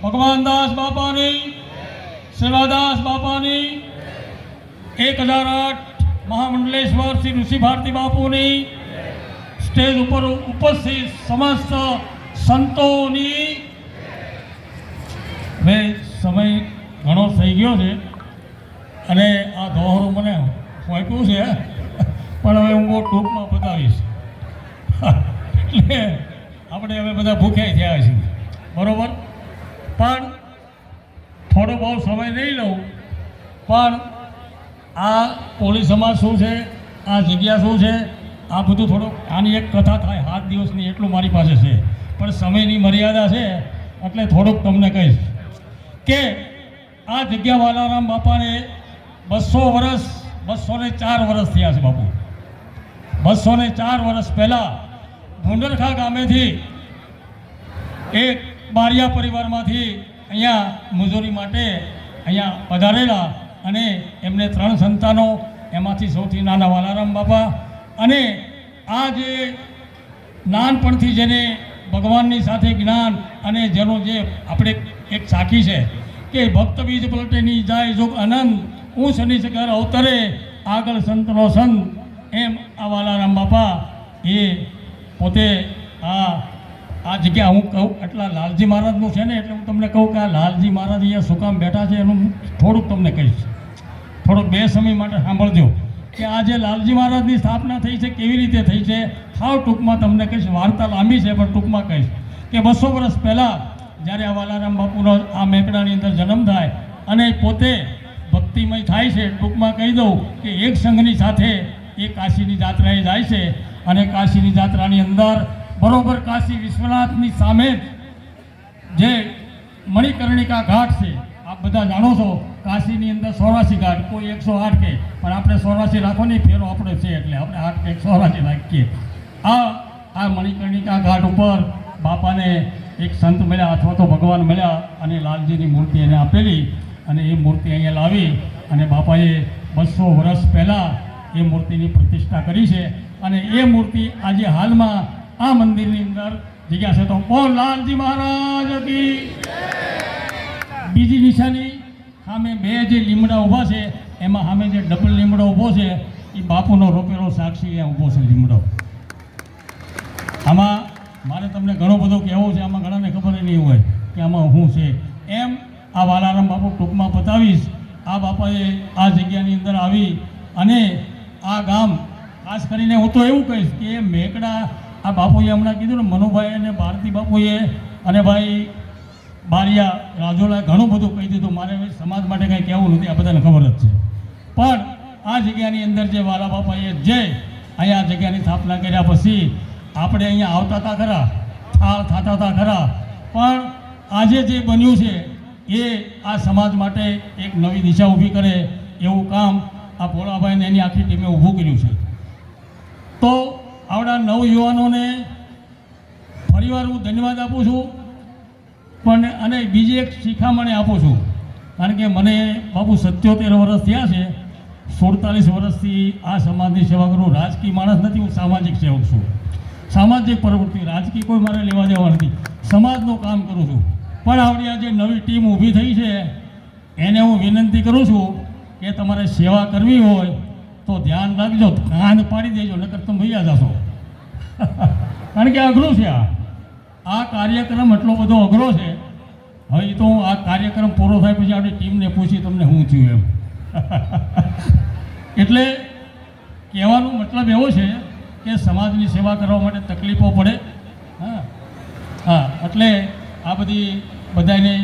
ભગવાનદાસ બાપાની, સેવાદાસ બાપાની, 1008 મહામંડલેશ્વર શ્રી ઋષિ ભારતી બાપુની, સ્ટેજ ઉપર ઉપસ્થિત સમસ્ત સંતોની. હવે સમય ઘણો થઈ ગયો છે અને આ દોહરું મને ફોંક્યું છે, પણ હવે હું બહુ ટૂંકમાં બતાવીશ. એટલે આપણે હવે બધા ભૂખ્યા થયા છીએ, બરાબર? પણ થોડો બહુ સમય નહીં લઉં. પણ આ કોળી સમાજ શું છે, આ જગ્યા શું છે, આ બધું થોડુંક આની એક કથા થાય 7 દિવસની, એટલું મારી પાસે છે. પણ સમયની મર્યાદા છે એટલે થોડુંક તમને કહીશ કે આ જગ્યા વાલારામ બાપાને 200 વર્ષ 204 વર્ષ થયા છે. બાપુ 204 વર્ષ પહેલાં ભૂંડરખા ગામેથી એક બારિયા પરિવારમાંથી અહીંયા મજૂરી માટે અહીંયા પધારેલા અને એમને 3 સંતાનો, એમાંથી સૌથી નાના વાલારામ બાપા. અને આ જે નાનપણથી જેને ભગવાનની સાથે જ્ઞાન અને જેનો જે આપણે એક સાખી છે કે ભક્ત બીજ પલટેની જાય જોગ આનંદ, હું શનિ શિખર અવતરે આગળ સંતનો સંત, એમ આ વાલારામ બાપા એ પોતે આ જગ્યા હું કહું એટલા લાલજી મહારાજનું છે ને, એટલે હું તમને કહું કે આ લાલજી મહારાજ અહીંયા શું કામ બેઠા છે એનું થોડુંક તમને કહીશ. થોડુંક 2 સમય માટે સાંભળજો કે આ જે લાલજી મહારાજની સ્થાપના થઈ છે કેવી રીતે થઈ છે. સાવ ટૂંકમાં તમને કહીશ, વાર્તા લાંબી છે પણ ટૂંકમાં કહીશ કે 200 વર્ષ પહેલાં જ્યારે આ વાલારામ બાપુનો આ મેકડાની અંદર જન્મ થાય અને પોતે ભક્તિમય થાય છે, ટૂંકમાં કહી દઉં કે એક સંઘની સાથે એ કાશીની જાત્રાએ જાય છે. અને કાશીની જાત્રાની અંદર બરોબર કાશી વિશ્વનાથની સામે જે મણિકર્ણિકા ઘાટ છે, આપ બધા જાણો છો. કાશીની અંદર 84 ઘાટ, કોઈ 108 કહે, પણ આપણે 84 રાખો નહીં, ફેરો આપણે છે એટલે આપણે 8 કે 184 રાખીએ. આ મણિકર્ણિકા ઘાટ ઉપર બાપાને એક સંત મળ્યા અથવા તો ભગવાન મળ્યા અને લાલજીની મૂર્તિ એને આપેલી અને એ મૂર્તિ અહીંયા લાવી અને બાપાએ 200 વર્ષ પહેલાં એ મૂર્તિની પ્રતિષ્ઠા કરી છે. અને એ મૂર્તિ આજે હાલમાં આ મંદિરની અંદર જગ્યા છે. તો કોણ? લાલજી મહારાજ કી. બીજી નિશાની સામે 2 જે લીમડા ઊભા છે, એમાં સામે જે ડબલ લીમડો ઊભો છે એ બાપુનો રોપેલો સાક્ષી અહીંયા ઊભો છે લીમડો. આમાં મારે તમને ઘણું બધું કહેવું છે, આમાં ઘણાને ખબર નહીં હોય કે આમાં શું છે. એમ આ વાલારામ બાપુ ટૂંકમાં બતાવીશ. આ બાપાએ આ જગ્યાની અંદર આવી અને આ ગામ ખાસ કરીને હું તો એવું કહીશ કે એ મેકડા આ બાપુએ હમણાં કીધું ને, મનુભાઈ અને ભારતી બાપુએ અને ભાઈ બારિયા રાજોલાએ ઘણું બધું કહી દીધું. મારે સમાજ માટે કંઈ કહેવું નથી, આ બધાને ખબર જ છે. પણ આ જગ્યાની અંદર જે વાલા બાપાએ જે અહીંયા જગ્યાની સ્થાપના કર્યા પછી આપણે અહીંયા આવતા હતા ખરા, થાળ થતા હતા ખરા, પણ આજે જે બન્યું છે એ આ સમાજ માટે એક નવી દિશા ઊભી કરે એવું કામ આ ભોળાભાઈને એની આખી ટીમે ઊભું કર્યું છે. તો આવડા નવયુવાનોને ફરીવાર હું ધન્યવાદ આપું છું. પણ અને બીજી એક શિખામણી આપું છું, કારણ કે મને બાપુ 77 વર્ષ થયા છે. 47 વર્ષથી આ સમાજની સેવા કરું. રાજકીય માણસ નથી, હું સામાજિક સેવક છું. સામાજિક પ્રવૃત્તિ, રાજકીય કોઈ મારે લેવા દેવા નથી, સમાજનું કામ કરું છું. પણ આવડી આ જે નવી ટીમ ઊભી થઈ છે એને હું વિનંતી કરું છું કે તમારે સેવા કરવી હોય તો ધ્યાન રાખજો, કાન પાડી દેજો, નકર તમે ભૈયા જશો. કારણ કે અઘરું છે આ કાર્યક્રમ એટલો બધો અઘરો છે. હવે તો આ કાર્યક્રમ પૂરો થાય પછી આપણી ટીમને પૂછી તમને શું થયું એમ. એટલે કહેવાનો મતલબ એવો છે કે સમાજની સેવા કરવા માટે તકલીફો પડે. હા, એટલે આ બધી બધાને